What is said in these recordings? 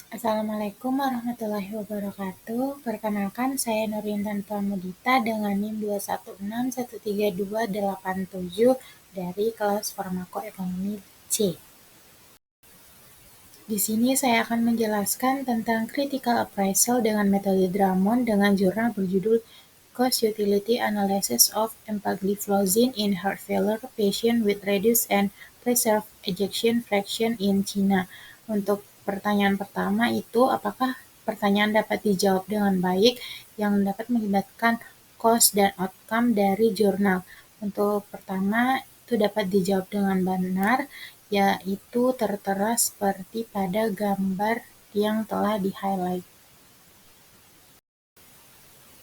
Assalamualaikum warahmatullahi wabarakatuh. Perkenalkan, saya Nurintan Pramudita dengan NIM 216132887 dari kelas Farmakoekonomi C. Di sini saya akan menjelaskan tentang critical appraisal dengan metode Drummond dengan jurnal berjudul Cost Utility Analysis of Empagliflozin in Heart Failure Patient with Reduced and Preserved Ejection Fraction in China. Untuk pertanyaan pertama itu, apakah pertanyaan dapat dijawab dengan baik yang dapat melibatkan cost dan outcome dari jurnal? Untuk pertama, itu dapat dijawab dengan benar, yaitu tertera seperti pada gambar yang telah di-highlight.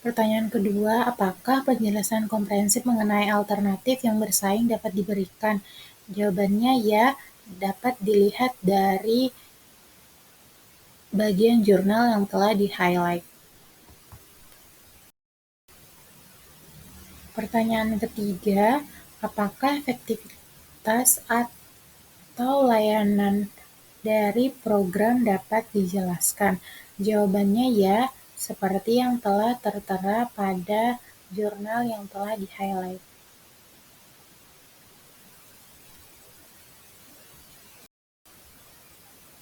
Pertanyaan kedua, apakah penjelasan komprehensif mengenai alternatif yang bersaing dapat diberikan? Jawabannya ya, dapat dilihat dari bagian jurnal yang telah di-highlight. Pertanyaan ketiga, apakah efektivitas atau layanan dari program dapat dijelaskan? Jawabannya ya, seperti yang telah tertera pada jurnal yang telah di-highlight.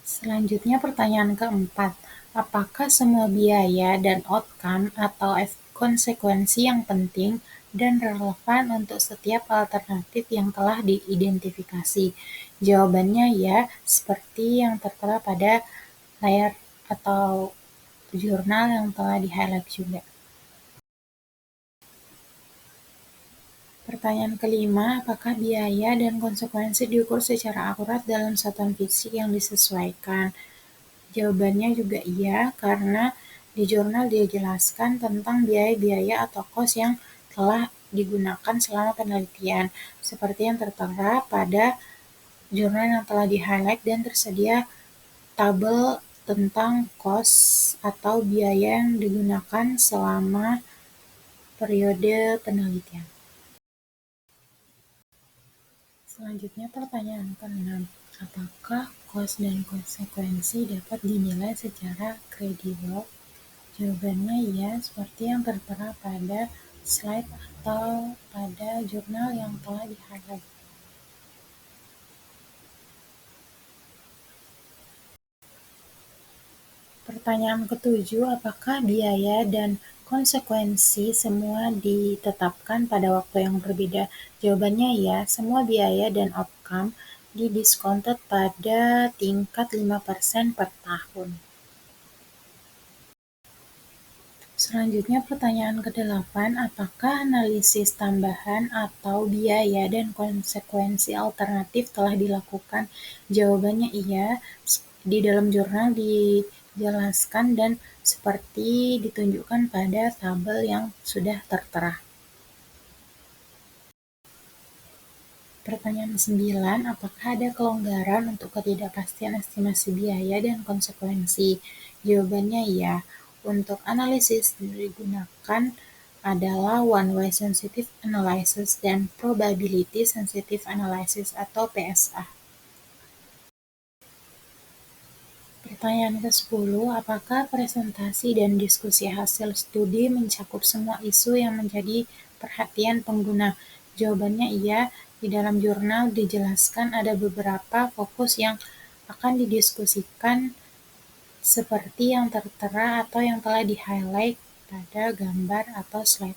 Selanjutnya pertanyaan keempat, apakah semua biaya dan outcome atau konsekuensi yang penting dan relevan untuk setiap alternatif yang telah diidentifikasi? Jawabannya ya, seperti yang tertera pada layar atau jurnal yang telah di-highlight juga. Pertanyaan kelima, apakah biaya dan konsekuensi diukur secara akurat dalam satuan fisik yang disesuaikan? Jawabannya juga iya, karena di jurnal dijelaskan tentang biaya-biaya atau kos yang telah digunakan selama penelitian, seperti yang tertera pada jurnal yang telah di-highlight dan tersedia tabel tentang kos atau biaya yang digunakan selama periode penelitian. Selanjutnya pertanyaan ke-6, apakah kos dan konsekuensi dapat dinilai secara kredibel? Jawabannya ya, seperti yang tertera pada slide atau pada jurnal yang telah di-highlight. Pertanyaan ke-7, apakah biaya dan konsekuensi semua ditetapkan pada waktu yang berbeda? Jawabannya ya, semua biaya dan outcome didiskonted pada tingkat 5% per tahun. Selanjutnya pertanyaan ke-8, apakah analisis tambahan atau biaya dan konsekuensi alternatif telah dilakukan? Jawabannya iya, di dalam jurnal dijelaskan dan seperti ditunjukkan pada tabel yang sudah tertera. Pertanyaan 9, apakah ada kelonggaran untuk ketidakpastian estimasi biaya dan konsekuensi? Jawabannya iya. Untuk analisis digunakan adalah one-way sensitive analysis dan probability sensitive analysis atau PSA. Pertanyaan ke-10, apakah presentasi dan diskusi hasil studi mencakup semua isu yang menjadi perhatian pengguna? Jawabannya iya, di dalam jurnal dijelaskan ada beberapa fokus yang akan didiskusikan seperti yang tertera atau yang telah di-highlight pada gambar atau slide.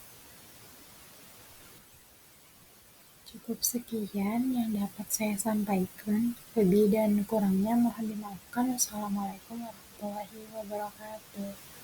Cukup sekian yang dapat saya sampaikan. Lebih dan kurangnya mohon dimaafkan. Wassalamualaikum warahmatullahi wabarakatuh.